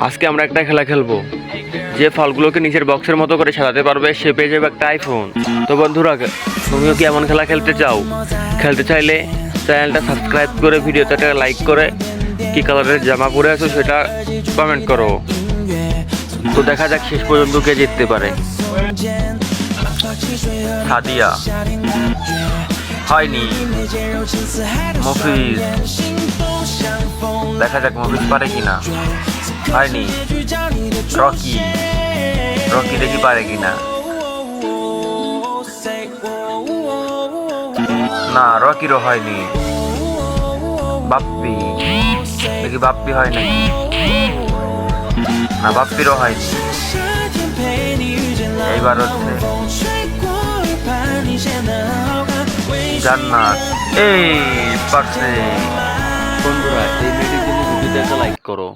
আজকে আমরা একটা খেলা খেলবো। যে ফলগুলোকে নিচের বক্সের মতো করে সাজাতে পারবে সে পেয়ে যাবে একটা আইফোন। তো বন্ধুরা, তুমিও কি এমন খেলা খেলতে চাও? খেলতে চাইলে চ্যানেলটা সাবস্ক্রাইব করে ভিডিওতে একটা লাইক করে কি কালারের জামা পরে আছো সেটা কমেন্ট করো। তো দেখা যাক শেষ পর্যন্ত কে জিততে পারে। সাদিয়া হয়নি। মফিজ, দেখা যাক মফিজ পারে কিনা। হয়নি। রকি, রকি দেখি পারে কিনা। না, রকিরও হয়নি। বাপ্পি, দেখি বাপ্পি হয় নাকি। না, বাপ্পিরও হয়নি। এইবার হচ্ছে জান্নাত। এই পারছে। বন্ধুরা, এই ভিডিওতে লাইক করো।